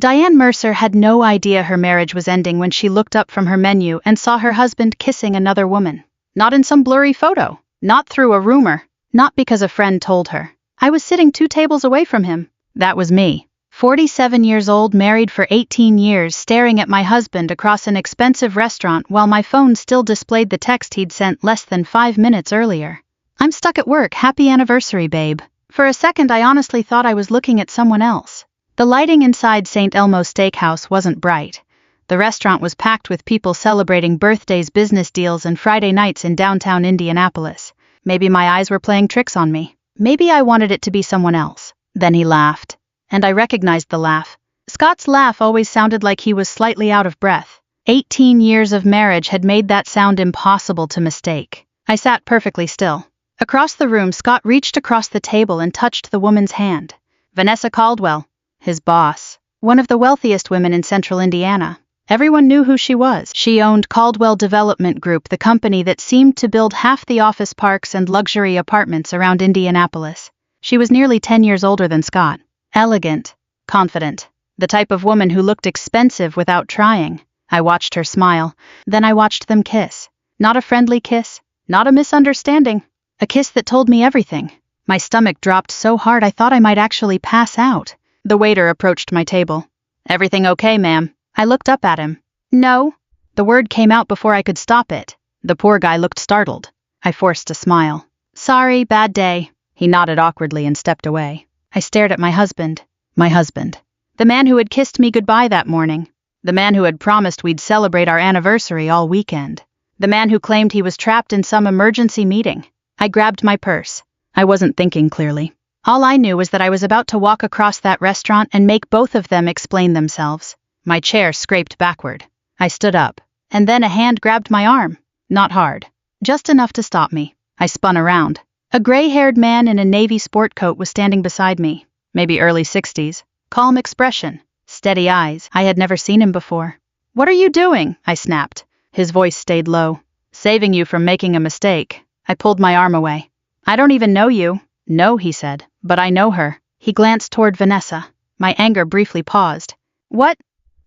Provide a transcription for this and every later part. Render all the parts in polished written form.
Diane Mercer had no idea her marriage was ending when she looked up from her menu and saw her husband kissing another woman. Not in some blurry photo, not through a rumor, not because a friend told her. I was sitting 2 tables away from him. That was me. 47 years old, married for 18 years, staring at my husband across an expensive restaurant while my phone still displayed the text he'd sent less than 5 minutes earlier. "I'm stuck at work, happy anniversary, babe." For a second I honestly thought I was looking at someone else. The lighting inside St. Elmo Steakhouse wasn't bright. The restaurant was packed with people celebrating birthdays, business deals, and Friday nights in downtown Indianapolis. Maybe my eyes were playing tricks on me. Maybe I wanted it to be someone else. Then he laughed. And I recognized the laugh. Scott's laugh always sounded like he was slightly out of breath. 18 years of marriage had made that sound impossible to mistake. I sat perfectly still. Across the room, Scott reached across the table and touched the woman's hand. Vanessa Caldwell, his boss. One of the wealthiest women in central Indiana. Everyone knew who she was. She owned Caldwell Development Group, the company that seemed to build half the office parks and luxury apartments around Indianapolis. She was nearly 10 years older than Scott. Elegant, confident, the type of woman who looked expensive without trying. I watched her smile, then I watched them kiss. Not a friendly kiss, not a misunderstanding, a kiss that told me everything. My stomach dropped so hard I thought I might actually pass out. The waiter approached my table. "Everything okay, ma'am?" I looked up at him. "No." The word came out before I could stop it. The poor guy looked startled. I forced a smile. "Sorry, bad day." He nodded awkwardly and stepped away. I stared at my husband. My husband. The man who had kissed me goodbye that morning. The man who had promised we'd celebrate our anniversary all weekend. The man who claimed he was trapped in some emergency meeting. I grabbed my purse. I wasn't thinking clearly. All I knew was that I was about to walk across that restaurant and make both of them explain themselves. My chair scraped backward. I stood up. And then a hand grabbed my arm. Not hard. Just enough to stop me. I spun around. A gray-haired man in a navy sport coat was standing beside me. Maybe early 60s. Calm expression. Steady eyes. I had never seen him before. "What are you doing?" I snapped. His voice stayed low. "Saving you from making a mistake." I pulled my arm away. "I don't even know you." "No," he said, "but I know her." He glanced toward Vanessa. My anger briefly paused. "What?"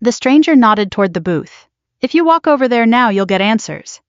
The stranger nodded toward the booth. "If you walk over there now, you'll get answers."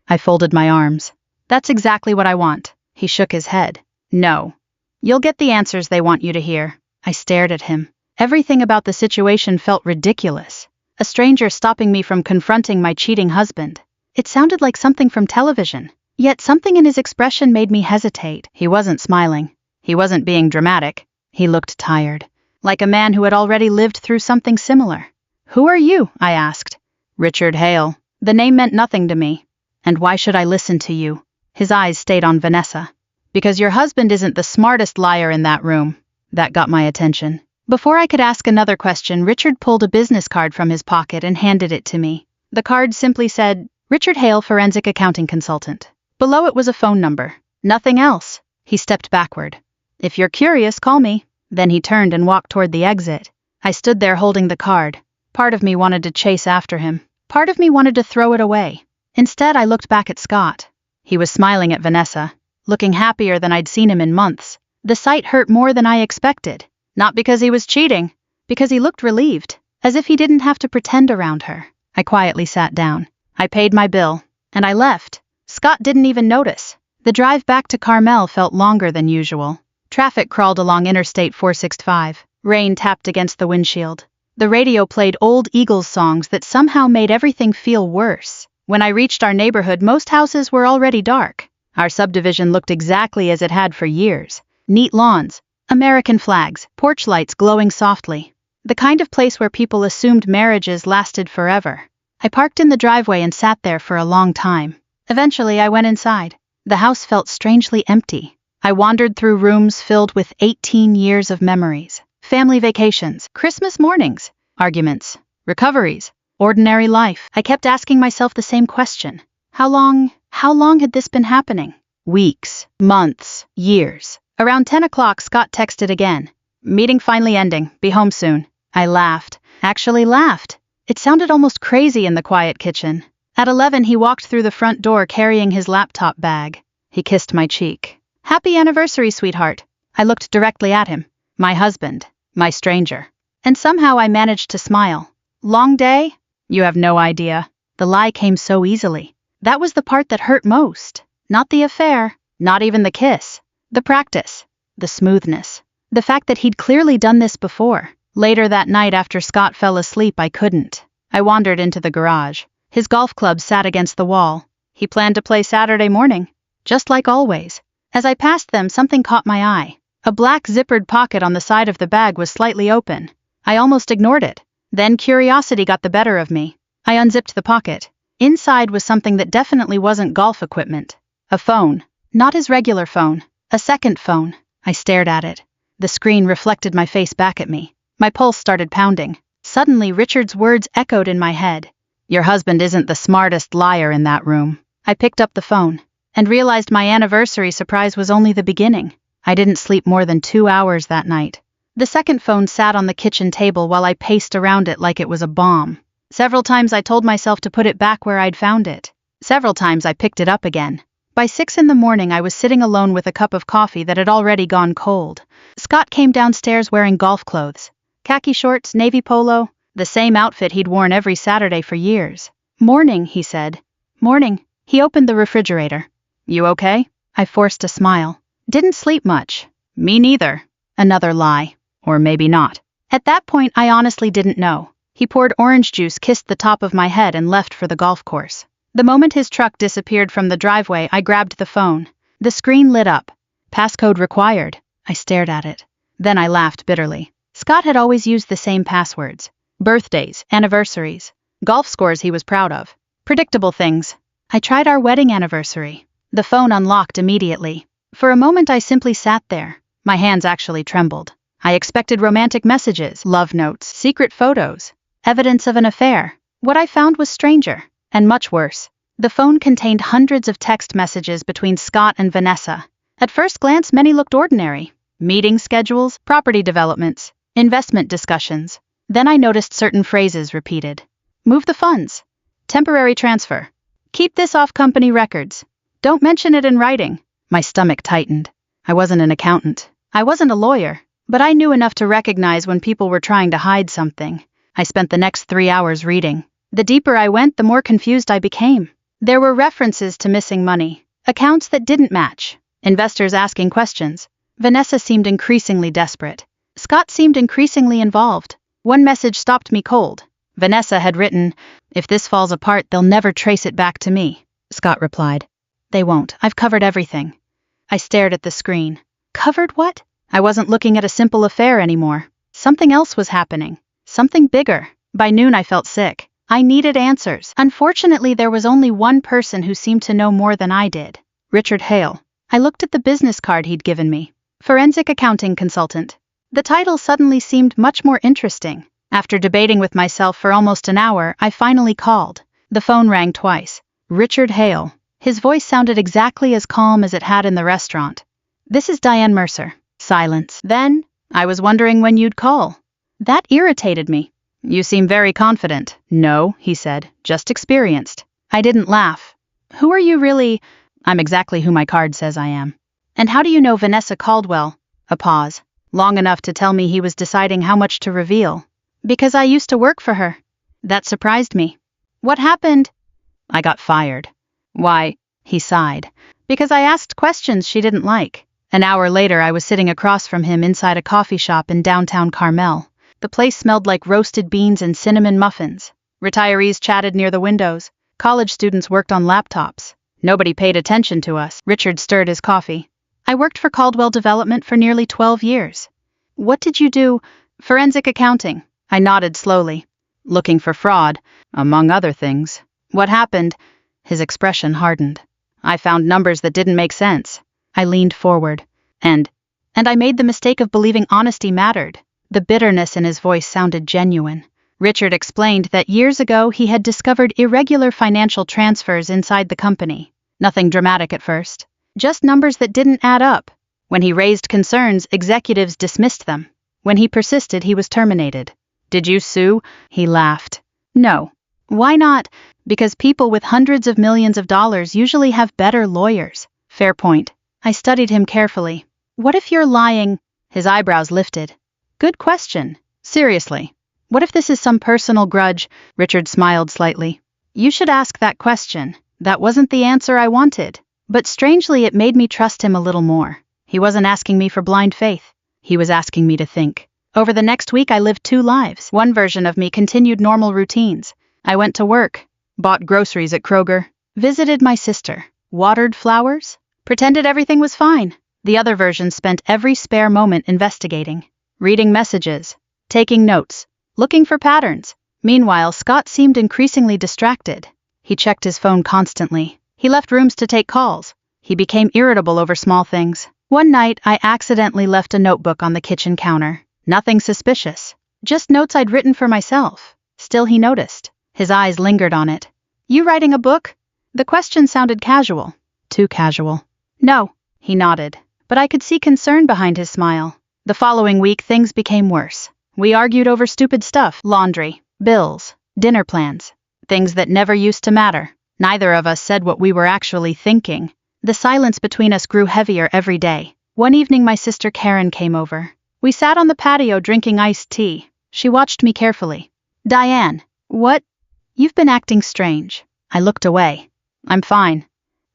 I folded my arms. "That's exactly what I want." He shook his head. "No. You'll get the answers they want you to hear." I stared at him. Everything about the situation felt ridiculous. A stranger stopping me from confronting my cheating husband. It sounded like something from television. Yet something in his expression made me hesitate. He wasn't smiling. He wasn't being dramatic. He looked tired. Like a man who had already lived through something similar. "Who are you?" I asked. "Richard Hale." The name meant nothing to me. "And why should I listen to you?" His eyes stayed on Vanessa. "Because your husband isn't the smartest liar in that room." That got my attention. Before I could ask another question, Richard pulled a business card from his pocket and handed it to me. The card simply said, "Richard Hale, Forensic Accounting Consultant." Below it was a phone number. Nothing else. He stepped backward. "If you're curious, call me." Then he turned and walked toward the exit. I stood there holding the card. Part of me wanted to chase after him. Part of me wanted to throw it away. Instead, I looked back at Scott. He was smiling at Vanessa, looking happier than I'd seen him in months. The sight hurt more than I expected. Not because he was cheating, because he looked relieved, as if he didn't have to pretend around her. I quietly sat down. I paid my bill, and I left. Scott didn't even notice. The drive back to Carmel felt longer than usual. Traffic crawled along Interstate 465. Rain tapped against the windshield. The radio played old Eagles songs that somehow made everything feel worse. When I reached our neighborhood, most houses were already dark. Our subdivision looked exactly as it had for years. Neat lawns, American flags, porch lights glowing softly. The kind of place where people assumed marriages lasted forever. I parked in the driveway and sat there for a long time. Eventually, I went inside. The house felt strangely empty. I wandered through rooms filled with 18 years of memories. Family vacations, Christmas mornings, arguments, recoveries, ordinary life. I kept asking myself the same question. How long had this been happening? Weeks, months, years. Around 10 o'clock, Scott texted again. "Meeting finally ending. Be home soon." I laughed. Actually laughed. It sounded almost crazy in the quiet kitchen. At 11, he walked through the front door carrying his laptop bag. He kissed my cheek. "Happy anniversary, sweetheart." I looked directly at him. My husband. My stranger. And somehow I managed to smile. Long day? You have no idea. The lie came so easily. That was the part that hurt most. Not the affair, not even the kiss. The practice. The smoothness. The fact that he'd clearly done this before. Later that night after Scott fell asleep, I couldn't. I wandered into the garage. His golf club sat against the wall. He planned to play Saturday morning. Just like always. As I passed them, something caught my eye. A black zippered pocket on the side of the bag was slightly open. I almost ignored it. Then curiosity got the better of me. I unzipped the pocket. Inside was something that definitely wasn't golf equipment. A phone. Not his regular phone. A second phone. I stared at it. The screen reflected my face back at me. My pulse started pounding. Suddenly Richard's words echoed in my head. Your husband isn't the smartest liar in that room. I picked up the phone and realized my anniversary surprise was only the beginning. I didn't sleep more than 2 hours that night. The second phone sat on the kitchen table while I paced around it like it was a bomb. Several times I told myself to put it back where I'd found it. Several times I picked it up again. By 6 in the morning I was sitting alone with a cup of coffee that had already gone cold. Scott came downstairs wearing golf clothes. Khaki shorts, navy polo, the same outfit he'd worn every Saturday for years. Morning, he said. Morning. He opened the refrigerator. You okay? I forced a smile. Didn't sleep much. Me neither. Another lie. Or maybe not. At that point I honestly didn't know. He poured orange juice, kissed the top of my head and left for the golf course. The moment his truck disappeared from the driveway, I grabbed the phone. The screen lit up. Passcode required. I stared at it. Then I laughed bitterly. Scott had always used the same passwords. Birthdays, anniversaries, golf scores he was proud of. Predictable things. I tried our wedding anniversary. The phone unlocked immediately. For a moment I simply sat there. My hands actually trembled. I expected romantic messages, love notes, secret photos, evidence of an affair. What I found was stranger, and much worse. The phone contained hundreds of text messages between Scott and Vanessa. At first glance, many looked ordinary. Meeting schedules, property developments, investment discussions. Then I noticed certain phrases repeated. Move the funds. Temporary transfer. Keep this off company records. Don't mention it in writing. My stomach tightened. I wasn't an accountant. I wasn't a lawyer. But I knew enough to recognize when people were trying to hide something. I spent the next 3 hours reading. The deeper I went, the more confused I became. There were references to missing money, accounts that didn't match, investors asking questions. Vanessa seemed increasingly desperate. Scott seemed increasingly involved. One message stopped me cold. Vanessa had written, "If this falls apart, they'll never trace it back to me." Scott replied, "They won't. I've covered everything." I stared at the screen. Covered what? I wasn't looking at a simple affair anymore. Something else was happening. Something bigger. By noon I felt sick. I needed answers. Unfortunately, there was only one person who seemed to know more than I did. Richard Hale. I looked at the business card he'd given me. Forensic accounting consultant. The title suddenly seemed much more interesting. After debating with myself for almost an hour, I finally called. The phone rang twice. Richard Hale. His voice sounded exactly as calm as it had in the restaurant. "This is Diane Mercer." Silence. "Then, I was wondering when you'd call." That irritated me. "You seem very confident." "No," he said, "just experienced." I didn't laugh. "Who are you really?" "I'm exactly who my card says I am." "And how do you know Vanessa Caldwell?" A pause. Long enough to tell me he was deciding how much to reveal. "Because I used to work for her." That surprised me. "What happened?" "I got fired." "Why?" He sighed. "Because I asked questions she didn't like." An hour later I was sitting across from him inside a coffee shop in downtown Carmel. The place smelled like roasted beans and cinnamon muffins. Retirees chatted near the windows. College students worked on laptops. Nobody paid attention to us. Richard stirred his coffee. "I worked for Caldwell Development for nearly 12 years. "What did you do?" "Forensic accounting." I nodded slowly. "Looking for fraud, among other things." "What happened?" His expression hardened. "I found numbers that didn't make sense." I leaned forward. And I made the mistake of believing honesty mattered." The bitterness in his voice sounded genuine. Richard explained that years ago he had discovered irregular financial transfers inside the company. Nothing dramatic at first. Just numbers that didn't add up. When he raised concerns, executives dismissed them. When he persisted, he was terminated. "Did you sue?" He laughed. "No." "Why not?" "Because people with hundreds of millions of dollars usually have better lawyers." "Fair point." I studied him carefully. "What if you're lying?" His eyebrows lifted. "Good question. Seriously. What if this is some personal grudge? Richard smiled slightly. You should ask that question. That wasn't the answer I wanted. But strangely, it made me trust him a little more. He wasn't asking me for blind faith. He was asking me to think. Over the next week, I lived 2 lives. One version of me continued normal routines. I went to work, bought groceries at Kroger, visited my sister, watered flowers, pretended everything was fine. The other version spent every spare moment investigating, reading messages, taking notes, looking for patterns. Meanwhile, Scott seemed increasingly distracted. He checked his phone constantly. He left rooms to take calls. He became irritable over small things. One night, I accidentally left a notebook on the kitchen counter. Nothing suspicious. Just notes I'd written for myself. Still, he noticed. His eyes lingered on it. You writing a book? The question sounded casual. Too casual. No, he nodded. But I could see concern behind his smile. The following week, things became worse. We argued over stupid stuff, laundry, bills, dinner plans, things that never used to matter. Neither of us said what we were actually thinking. The silence between us grew heavier every day. One evening, my sister Karen came over. We sat on the patio drinking iced tea. She watched me carefully. Diane, what? You've been acting strange. I looked away. I'm fine.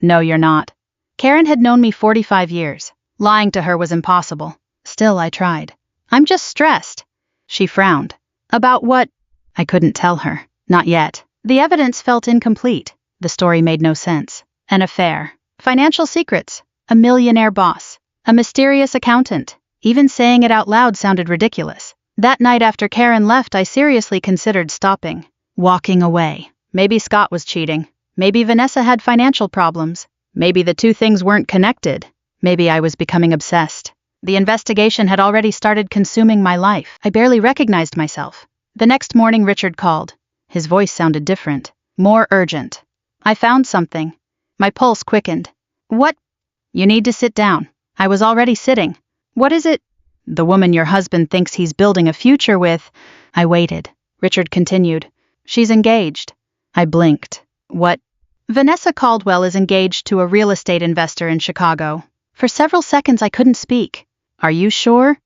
No, you're not. Karen had known me 45 years. Lying to her was impossible. Still, I tried. I'm just stressed. She frowned. About what? I couldn't tell her. Not yet. The evidence felt incomplete. The story made no sense. An affair. Financial secrets. A millionaire boss. A mysterious accountant. Even saying it out loud sounded ridiculous. That night after Karen left, I seriously considered stopping. Walking away. Maybe Scott was cheating. Maybe Vanessa had financial problems. Maybe the two things weren't connected. Maybe I was becoming obsessed. The investigation had already started consuming my life. I barely recognized myself. The next morning, Richard called. His voice sounded different. More urgent. I found something. My pulse quickened. What? You need to sit down. I was already sitting. What is it? The woman your husband thinks he's building a future with. I waited. Richard continued. She's engaged. I blinked. What? Vanessa Caldwell is engaged to a real estate investor in Chicago. For several seconds I couldn't speak. Are you sure?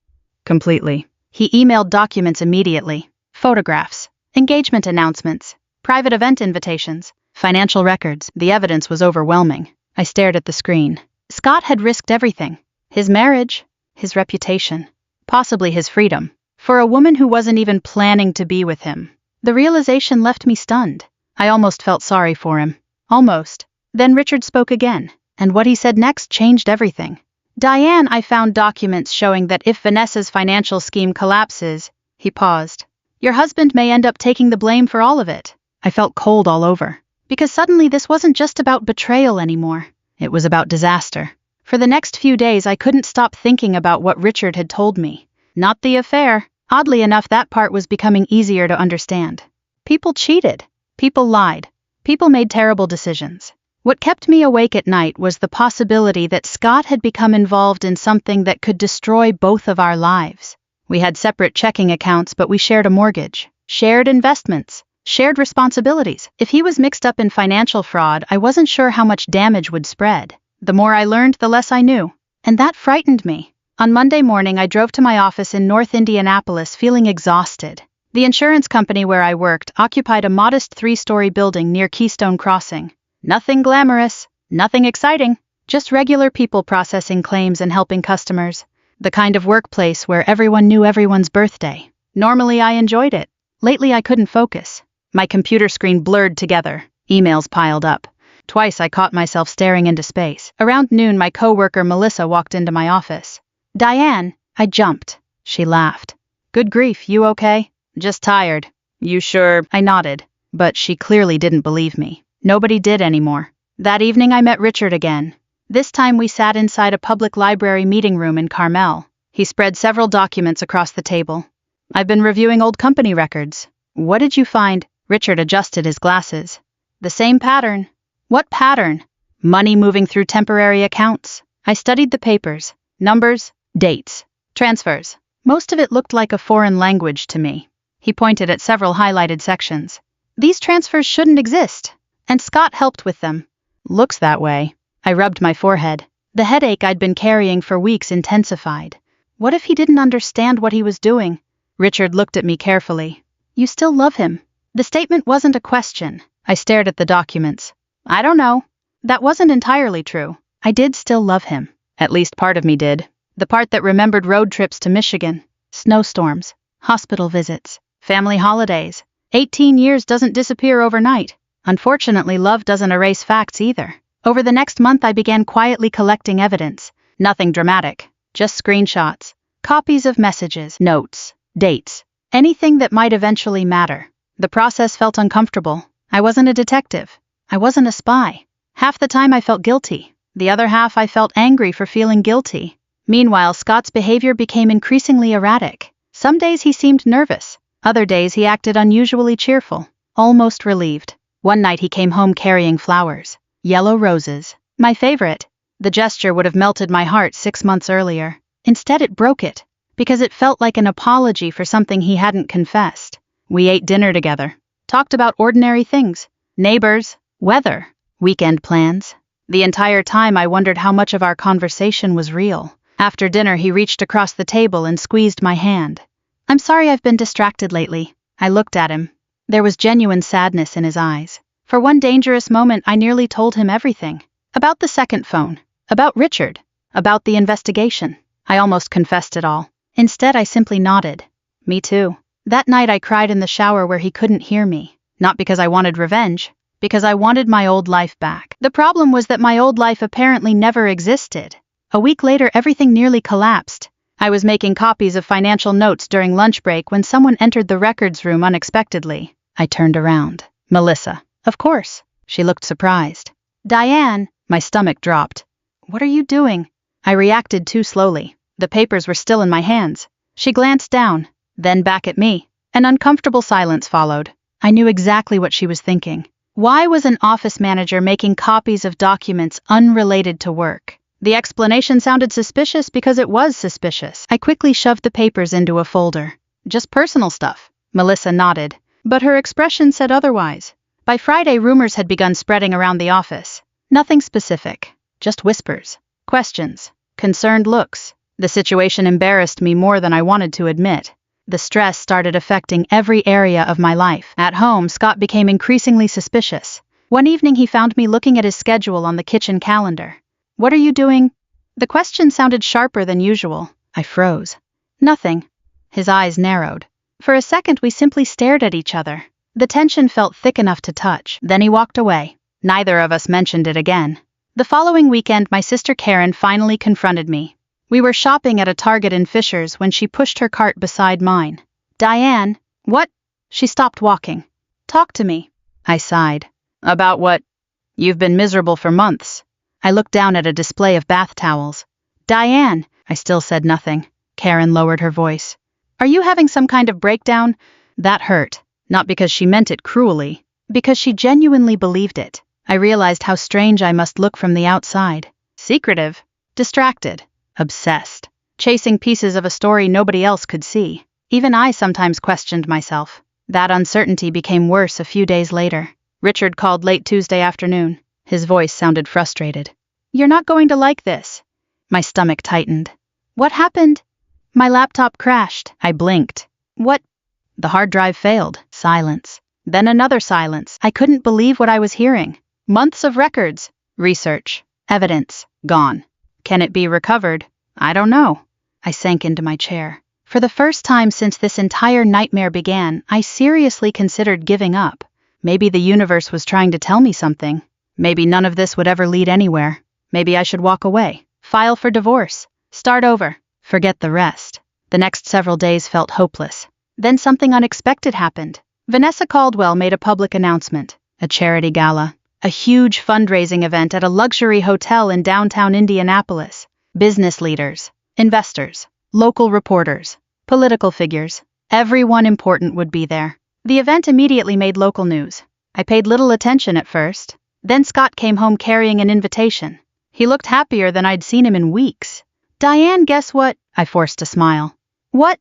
Completely. He emailed documents immediately. Photographs, engagement announcements, private event invitations, financial records. The evidence was overwhelming. I stared at the screen. Scott had risked everything. His marriage, his reputation, possibly his freedom, for a woman who wasn't even planning to be with him. The realization left me stunned. I almost felt sorry for him. Almost. Then Richard spoke again, and what he said next changed everything. Diane, I found documents showing that if Vanessa's financial scheme collapses, he paused. Your husband may end up taking the blame for all of it. I felt cold all over. Because suddenly this wasn't just about betrayal anymore. It was about disaster. For the next few days, I couldn't stop thinking about what Richard had told me. Not the affair. Oddly enough, that part was becoming easier to understand. People cheated. People lied. People made terrible decisions. What kept me awake at night was the possibility that Scott had become involved in something that could destroy both of our lives. We had separate checking accounts, but we shared a mortgage, shared investments, shared responsibilities. If he was mixed up in financial fraud, I wasn't sure how much damage would spread. The more I learned, the less I knew. And that frightened me. On Monday morning, I drove to my office in North Indianapolis feeling exhausted. The insurance company where I worked occupied a modest 3-story building near Keystone Crossing. Nothing glamorous, nothing exciting, just regular people processing claims and helping customers. The kind of workplace where everyone knew everyone's birthday. Normally I enjoyed it. Lately I couldn't focus. My computer screen blurred together. Emails piled up. Twice I caught myself staring into space. Around noon, my coworker Melissa walked into my office. Diane, I jumped. She laughed. Good grief, you okay? Just tired. You sure? I nodded. But she clearly didn't believe me. Nobody did anymore. That evening I met Richard again. This time we sat inside a public library meeting room in Carmel. He spread several documents across the table. I've been reviewing old company records. What did you find? Richard adjusted his glasses. The same pattern. What pattern? Money moving through temporary accounts. I studied the papers. Numbers, dates, transfers. Most of it looked like a foreign language to me. He pointed at several highlighted sections. These transfers shouldn't exist. And Scott helped with them. Looks that way. I rubbed my forehead. The headache I'd been carrying for weeks intensified. What if he didn't understand what he was doing? Richard looked at me carefully. You still love him? The statement wasn't a question. I stared at the documents. I don't know. That wasn't entirely true. I did still love him. At least part of me did. The part that remembered road trips to Michigan, snowstorms, hospital visits, family holidays. 18 years doesn't disappear overnight. Unfortunately, love doesn't erase facts either. Over the next month, I began quietly collecting evidence. Nothing dramatic, just screenshots, copies of messages, notes, dates, anything that might eventually matter. The process felt uncomfortable. I wasn't a detective. I wasn't a spy. Half the time I felt guilty. The other half I felt angry for feeling guilty. Meanwhile, Scott's behavior became increasingly erratic. Some days he seemed nervous. Other days he acted unusually cheerful, almost relieved. One night he came home carrying flowers. Yellow roses. My favorite. The gesture would have melted my heart 6 months earlier. Instead it broke it, because it felt like an apology for something he hadn't confessed. We ate dinner together. Talked about ordinary things. Neighbors, weather, weekend plans. The entire time I wondered how much of our conversation was real. After dinner he reached across the table and squeezed my hand. I'm sorry I've been distracted lately. I looked at him. There was genuine sadness in his eyes. For one dangerous moment I nearly told him everything. About the second phone. About Richard. About the investigation. I almost confessed it all. Instead I simply nodded. Me too. That night I cried in the shower where he couldn't hear me. Not because I wanted revenge. Because I wanted my old life back. The problem was that my old life apparently never existed. A week later everything nearly collapsed. I was making copies of financial notes during lunch break when someone entered the records room unexpectedly. I turned around. Melissa. Of course. She looked surprised. Diane. My stomach dropped. What are you doing? I reacted too slowly. The papers were still in my hands. She glanced down, then back at me. An uncomfortable silence followed. I knew exactly what she was thinking. Why was an office manager making copies of documents unrelated to work? The explanation sounded suspicious because it was suspicious. I quickly shoved the papers into a folder. Just personal stuff. Melissa nodded, but her expression said otherwise. By Friday, rumors had begun spreading around the office. Nothing specific, just whispers, questions, concerned looks. The situation embarrassed me more than I wanted to admit. The stress started affecting every area of my life. At home, Scott became increasingly suspicious. One evening he found me looking at his schedule on the kitchen calendar. What are you doing? The question sounded sharper than usual. I froze. Nothing. His eyes narrowed. For a second we simply stared at each other. The tension felt thick enough to touch. Then he walked away. Neither of us mentioned it again. The following weekend my sister Karen finally confronted me. We were shopping at a Target in Fishers when she pushed her cart beside mine. Diane, what? She stopped walking. Talk to me. I sighed. About what? You've been miserable for months. I looked down at a display of bath towels. Diane, I still said nothing. Karen lowered her voice. Are you having some kind of breakdown? That hurt. Not because she meant it cruelly. Because she genuinely believed it. I realized how strange I must look from the outside. Secretive. Distracted. Obsessed. Chasing pieces of a story nobody else could see. Even I sometimes questioned myself. That uncertainty became worse a few days later. Richard called late Tuesday afternoon. His voice sounded frustrated. You're not going to like this. My stomach tightened. What happened? My laptop crashed. I blinked. What? The hard drive failed. Silence. Then another silence. I couldn't believe what I was hearing. Months of records. Research. Evidence. Gone. Can it be recovered? I don't know. I sank into my chair. For the first time since this entire nightmare began, I seriously considered giving up. Maybe the universe was trying to tell me something. Maybe none of this would ever lead anywhere. Maybe I should walk away. File for divorce. Start over. Forget the rest. The next several days felt hopeless. Then something unexpected happened. Vanessa Caldwell made a public announcement. A charity gala. A huge fundraising event at a luxury hotel in downtown Indianapolis. Business leaders, investors, local reporters, political figures. Everyone important would be there. The event immediately made local news. I paid little attention at first. Then Scott came home carrying an invitation. He looked happier than I'd seen him in weeks. Diane, guess what? I forced a smile. What?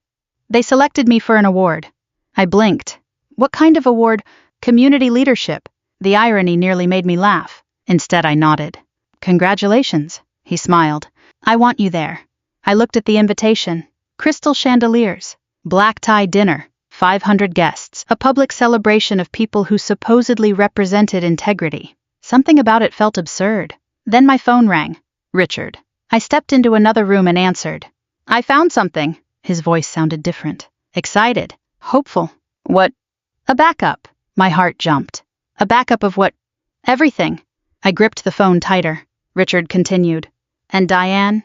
They selected me for an award. I blinked. What kind of award? Community leadership. The irony nearly made me laugh. Instead, I nodded. Congratulations, he smiled. I want you there. I looked at the invitation. Crystal chandeliers. Black tie dinner, 500 guests, a public celebration of people who supposedly represented integrity. Something about it felt absurd. Then my phone rang. Richard. I stepped into another room and answered. I found something. His voice sounded different. Excited. Hopeful. What? A backup. My heart jumped. A backup of what? Everything. I gripped the phone tighter. Richard continued. And Diane?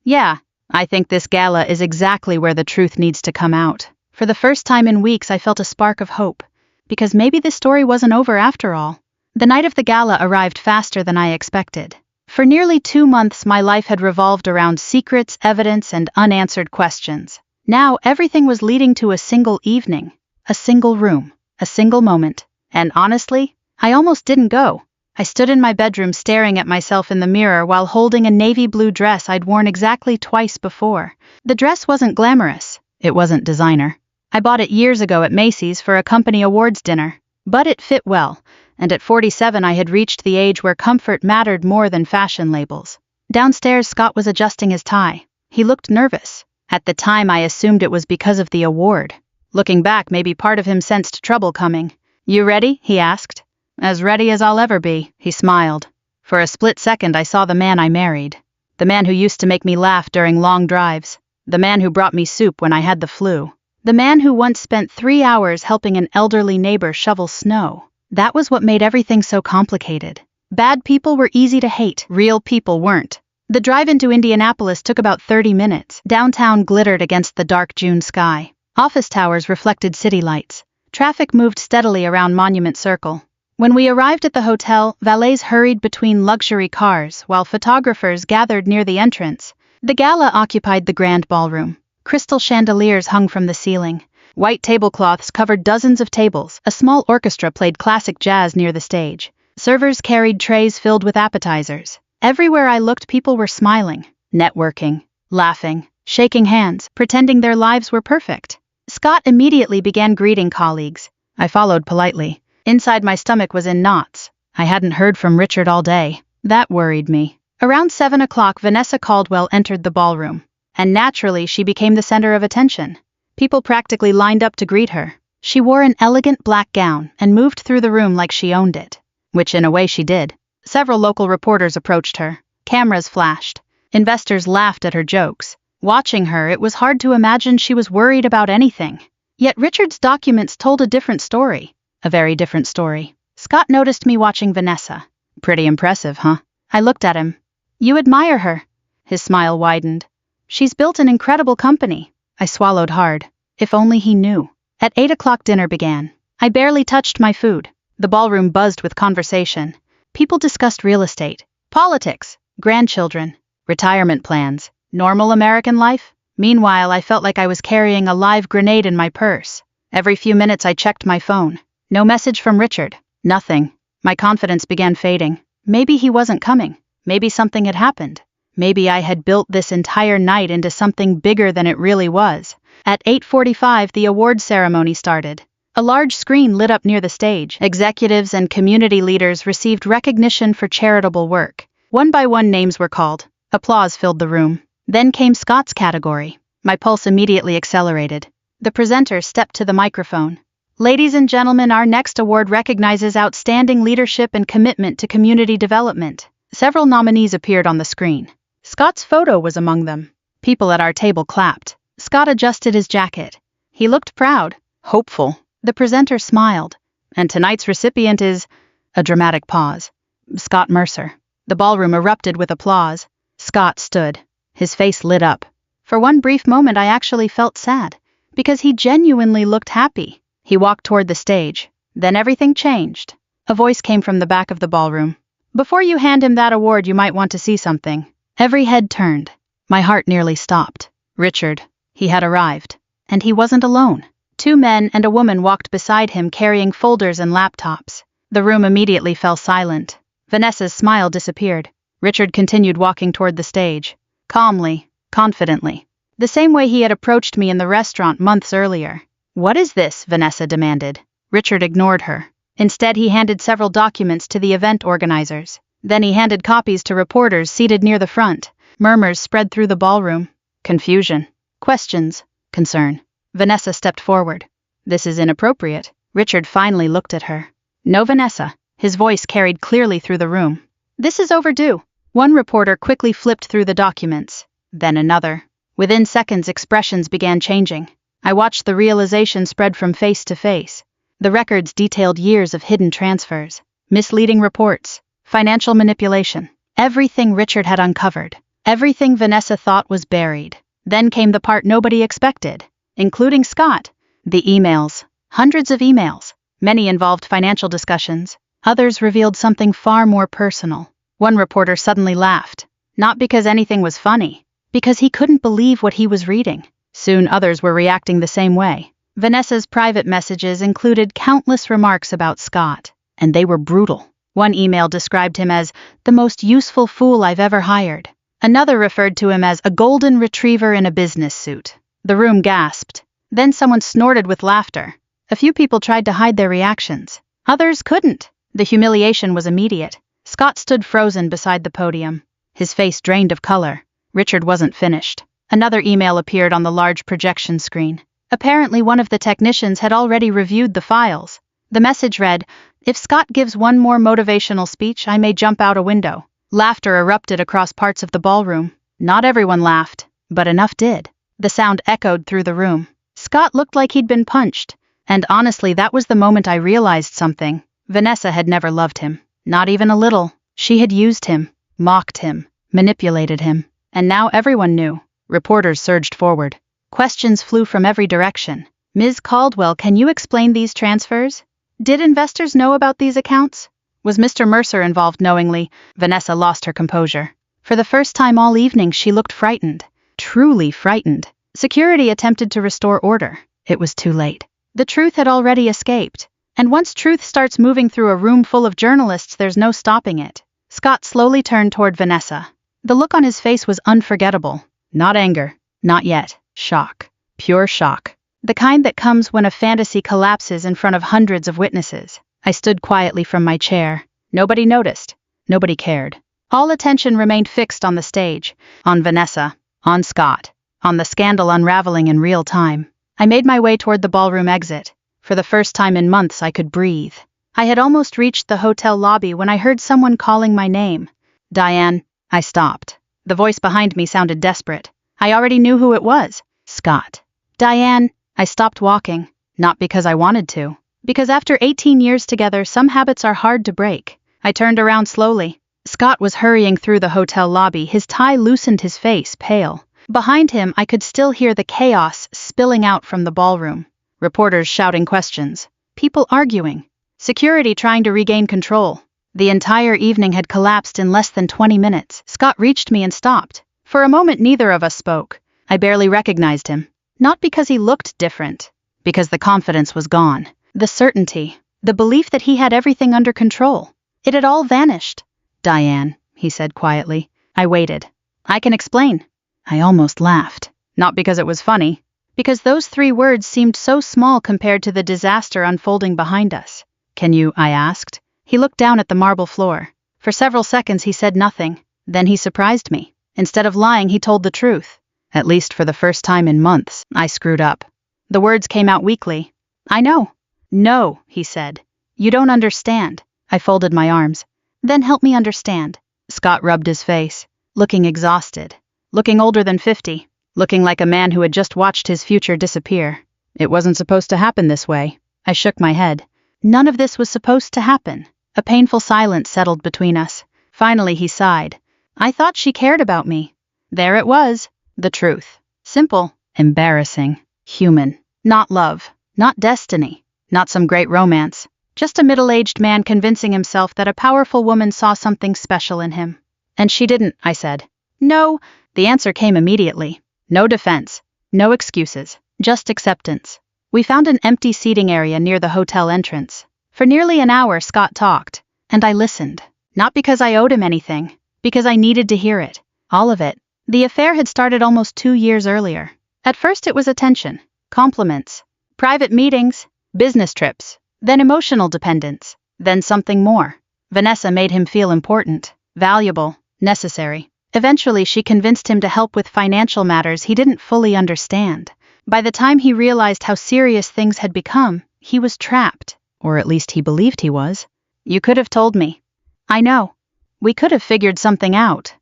Yeah, I think this gala is exactly where the truth needs to come out. For the first time in weeks I felt a spark of hope. Because maybe this story wasn't over after all. The night of the gala arrived faster than I expected. For nearly 2 months my life had revolved around secrets, evidence, and unanswered questions. Now everything was leading to a single evening. A single room. A single moment. And honestly, I almost didn't go. I stood in my bedroom staring at myself in the mirror while holding a navy blue dress I'd worn exactly twice before. The dress wasn't glamorous. It wasn't designer. I bought it years ago at Macy's for a company awards dinner. But it fit well, and at 47 I had reached the age where comfort mattered more than fashion labels. Downstairs, Scott was adjusting his tie. He looked nervous. At the time I assumed it was because of the award. Looking back, maybe part of him sensed trouble coming. You ready? He asked. As ready as I'll ever be, he smiled. For a split second I saw the man I married. The man who used to make me laugh during long drives. The man who brought me soup when I had the flu. The man who once spent 3 hours helping an elderly neighbor shovel snow. That was what made everything so complicated. Bad people were easy to hate. Real people weren't. The drive into Indianapolis took about 30 minutes. Downtown glittered against the dark June sky. Office towers reflected city lights. Traffic moved steadily around Monument Circle. When we arrived at the hotel, valets hurried between luxury cars while photographers gathered near the entrance. The gala occupied the grand ballroom. Crystal chandeliers hung from the ceiling. White tablecloths covered dozens of tables. A small orchestra played classic jazz near the stage. Servers carried trays filled with appetizers. Everywhere I looked, people were smiling, networking, laughing, shaking hands, pretending their lives were perfect. Scott immediately began greeting colleagues. I followed politely. Inside my stomach was in knots. I hadn't heard from Richard all day. That worried me. Around 7 o'clock, Vanessa Caldwell entered the ballroom. And naturally, she became the center of attention. People practically lined up to greet her. She wore an elegant black gown and moved through the room like she owned it. Which in a way she did. Several local reporters approached her. Cameras flashed. Investors laughed at her jokes. Watching her, it was hard to imagine she was worried about anything. Yet Richard's documents told a different story. A very different story. Scott noticed me watching Vanessa. Pretty impressive, huh? I looked at him. You admire her. His smile widened. She's built an incredible company. I swallowed hard. If only he knew. At 8 o'clock dinner began. I barely touched my food. The ballroom buzzed with conversation. People discussed real estate, politics, grandchildren, retirement plans, normal American life. Meanwhile, I felt like I was carrying a live grenade in my purse. Every few minutes I checked my phone. No message from Richard. Nothing. My confidence began fading. Maybe he wasn't coming. Maybe something had happened. Maybe I had built this entire night into something bigger than it really was. At 8:45, the award ceremony started. A large screen lit up near the stage. Executives and community leaders received recognition for charitable work. One by one, names were called. Applause filled the room. Then came Scott's category. My pulse immediately accelerated. The presenter stepped to the microphone. Ladies and gentlemen, our next award recognizes outstanding leadership and commitment to community development. Several nominees appeared on the screen. Scott's photo was among them. People at our table clapped. Scott adjusted his jacket. He looked proud, hopeful. The presenter smiled. And tonight's recipient is... A dramatic pause. Scott Mercer. The ballroom erupted with applause. Scott stood. His face lit up. For one brief moment I actually felt sad. Because he genuinely looked happy. He walked toward the stage. Then everything changed. A voice came from the back of the ballroom. Before you hand him that award, you might want to see something. Every head turned. My heart nearly stopped. Richard. He had arrived. And he wasn't alone. 2 men and a woman walked beside him carrying folders and laptops. The room immediately fell silent. Vanessa's smile disappeared. Richard continued walking toward the stage. Calmly, confidently. The same way he had approached me in the restaurant months earlier. What is this? Vanessa demanded. Richard ignored her. Instead, he handed several documents to the event organizers. Then he handed copies to reporters seated near the front. Murmurs spread through the ballroom. Confusion. Questions. Concern. Vanessa stepped forward. This is inappropriate. Richard finally looked at her. No, Vanessa. His voice carried clearly through the room. This is overdue. One reporter quickly flipped through the documents. Then another. Within seconds, expressions began changing. I watched the realization spread from face to face. The records detailed years of hidden transfers, misleading reports, financial manipulation. Everything Richard had uncovered. Everything Vanessa thought was buried. Then came the part nobody expected, including Scott. The emails. Hundreds of emails. Many involved financial discussions. Others revealed something far more personal. One reporter suddenly laughed. Not because anything was funny. Because he couldn't believe what he was reading. Soon others were reacting the same way. Vanessa's private messages included countless remarks about Scott, and they were brutal. One email described him as the most useful fool I've ever hired. Another referred to him as a golden retriever in a business suit. The room gasped. Then someone snorted with laughter. A few people tried to hide their reactions. Others couldn't. The humiliation was immediate. Scott stood frozen beside the podium. His face drained of color. Richard wasn't finished. Another email appeared on the large projection screen. Apparently one of the technicians had already reviewed the files. The message read, "If Scott gives one more motivational speech, I may jump out a window." Laughter erupted across parts of the ballroom. Not everyone laughed, but enough did. The sound echoed through the room. Scott looked like he'd been punched. And honestly, that was the moment I realized something. Vanessa had never loved him. Not even a little. She had used him, mocked him, manipulated him. And now everyone knew. Reporters surged forward. Questions flew from every direction. Ms. Caldwell, can you explain these transfers? Did investors know about these accounts? Was Mr. Mercer involved knowingly? Vanessa lost her composure. For the first time all evening, she looked frightened. Truly frightened. Security attempted to restore order. It was too late. The truth had already escaped. And once truth starts moving through a room full of journalists, there's no stopping it. Scott slowly turned toward Vanessa. The look on his face was unforgettable. Not anger. Not yet. Shock. Pure shock. The kind that comes when a fantasy collapses in front of hundreds of witnesses. I stood quietly from my chair. Nobody noticed. Nobody cared. All attention remained fixed on the stage, on Vanessa, on Scott, on the scandal unraveling in real time. I made my way toward the ballroom exit. For the first time in months, I could breathe. I had almost reached the hotel lobby when I heard someone calling my name. Diane. I stopped. The voice behind me sounded desperate. I already knew who it was. Scott. Diane. I stopped walking. Not because I wanted to. Because after 18 years together, some habits are hard to break. I turned around slowly. Scott was hurrying through the hotel lobby, his tie loosened, his face pale. Behind him, I could still hear the chaos spilling out from the ballroom. Reporters shouting questions. People arguing. Security trying to regain control. The entire evening had collapsed in less than 20 minutes. Scott reached me and stopped. For a moment, neither of us spoke. I barely recognized him. Not because he looked different. Because the confidence was gone. The certainty. The belief that he had everything under control. It had all vanished. Diane, he said quietly. I waited. I can explain. I almost laughed. Not because it was funny. Because those 3 words seemed so small compared to the disaster unfolding behind us. Can you? I asked. He looked down at the marble floor. For several seconds he said nothing. Then he surprised me. Instead of lying, he told the truth. At least for the first time in months, I screwed up. The words came out weakly. I know. No, he said. You don't understand. I folded my arms. Then help me understand. Scott rubbed his face, looking exhausted, looking older than 50, looking like a man who had just watched his future disappear. It wasn't supposed to happen this way. I shook my head. None of this was supposed to happen. A painful silence settled between us. Finally he sighed. I thought she cared about me. There it was. The truth. Simple. Embarrassing. Human. Not love. Not destiny. Not some great romance. Just a middle-aged man convincing himself that a powerful woman saw something special in him. And she didn't, I said. No. The answer came immediately. No defense. No excuses. Just acceptance. We found an empty seating area near the hotel entrance. For nearly an hour, Scott talked. And I listened. Not because I owed him anything. Because I needed to hear it. All of it. The affair had started almost 2 years earlier. At first it was attention. Compliments. Private meetings. Business trips. Then emotional dependence. Then something more. Vanessa made him feel important. Valuable. Necessary. Eventually she convinced him to help with financial matters he didn't fully understand. By the time he realized how serious things had become, he was trapped. Or at least he believed he was. You could have told me. I know. We could have figured something out.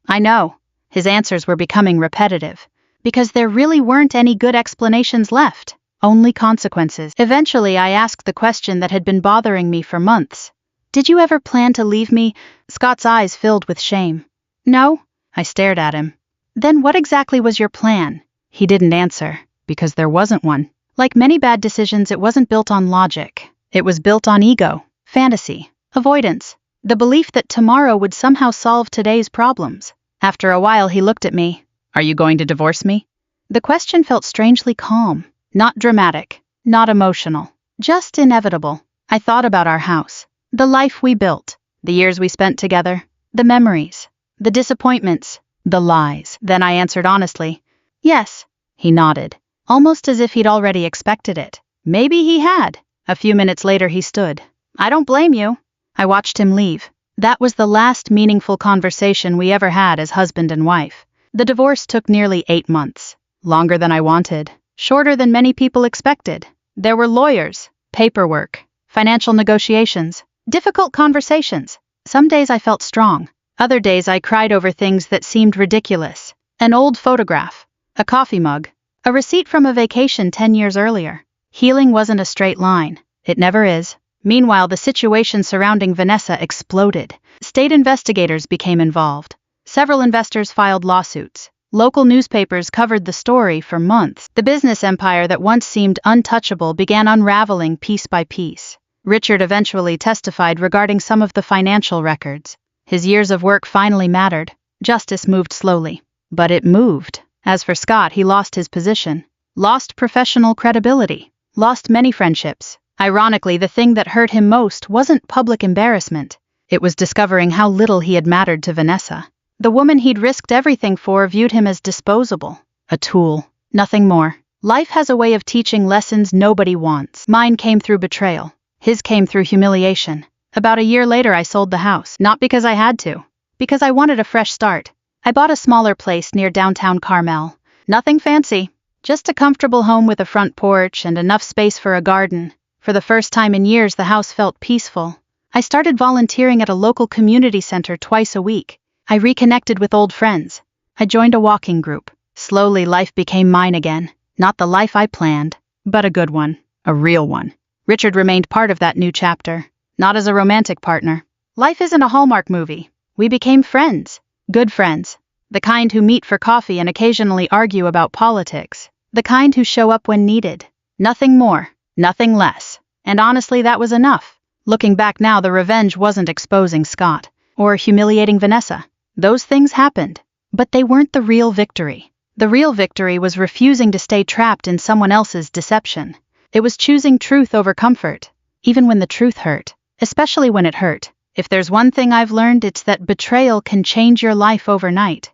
I know. His answers were becoming repetitive. Because there really weren't any good explanations left. Only consequences. Eventually, I asked the question that had been bothering me for months. Did you ever plan to leave me? Scott's eyes filled with shame. No. I stared at him. Then what exactly was your plan? He didn't answer, because there wasn't one. Like many bad decisions, it wasn't built on logic. It was built on ego, fantasy, avoidance, the belief that tomorrow would somehow solve today's problems. After a while, he looked at me. Are you going to divorce me? The question felt strangely calm, not dramatic, not emotional, just inevitable. I thought about our house, the life we built, the years we spent together, the memories, the disappointments, the lies. Then I answered honestly, yes. He nodded, almost as if he'd already expected it. Maybe he had. A few minutes later he stood. I don't blame you. I watched him leave. That was the last meaningful conversation we ever had as husband and wife. The divorce took nearly 8 months. Longer than I wanted. Shorter than many people expected. There were lawyers, paperwork, financial negotiations, difficult conversations. Some days I felt strong. Other days I cried over things that seemed ridiculous. An old photograph, a coffee mug, a receipt from a vacation 10 years earlier. Healing wasn't a straight line. It never is. Meanwhile, the situation surrounding Vanessa exploded. State investigators became involved. Several investors filed lawsuits. Local newspapers covered the story for months. The business empire that once seemed untouchable began unraveling piece by piece. Richard eventually testified regarding some of the financial records. His years of work finally mattered. Justice moved slowly. But it moved. As for Scott, he lost his position. Lost professional credibility. Lost many friendships. Ironically, the thing that hurt him most wasn't public embarrassment. It was discovering how little he had mattered to Vanessa. The woman he'd risked everything for viewed him as disposable. A tool. Nothing more. Life has a way of teaching lessons nobody wants. Mine came through betrayal. His came through humiliation. About a year later, I sold the house. Not because I had to. Because I wanted a fresh start. I bought a smaller place near downtown Carmel. Nothing fancy. Just a comfortable home with a front porch and enough space for a garden. For the first time in years, the house felt peaceful. I started volunteering at a local community center twice a week. I reconnected with old friends. I joined a walking group. Slowly, life became mine again. Not the life I planned, but a good one. A real one. Richard remained part of that new chapter. Not as a romantic partner. Life isn't a Hallmark movie. We became friends. Good friends. The kind who meet for coffee and occasionally argue about politics. The kind who show up when needed. Nothing more. Nothing less. And honestly, that was enough. Looking back now, the revenge wasn't exposing Scott. Or humiliating Vanessa. Those things happened. But they weren't the real victory. The real victory was refusing to stay trapped in someone else's deception. It was choosing truth over comfort. Even when the truth hurt. Especially when it hurt. If there's one thing I've learned, it's that betrayal can change your life overnight.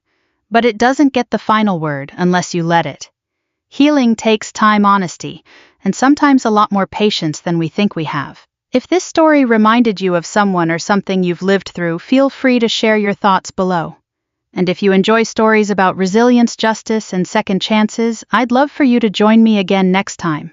But it doesn't get the final word unless you let it. Healing takes time, honesty, and sometimes a lot more patience than we think we have. If this story reminded you of someone or something you've lived through, feel free to share your thoughts below. And if you enjoy stories about resilience, justice, and second chances, I'd love for you to join me again next time.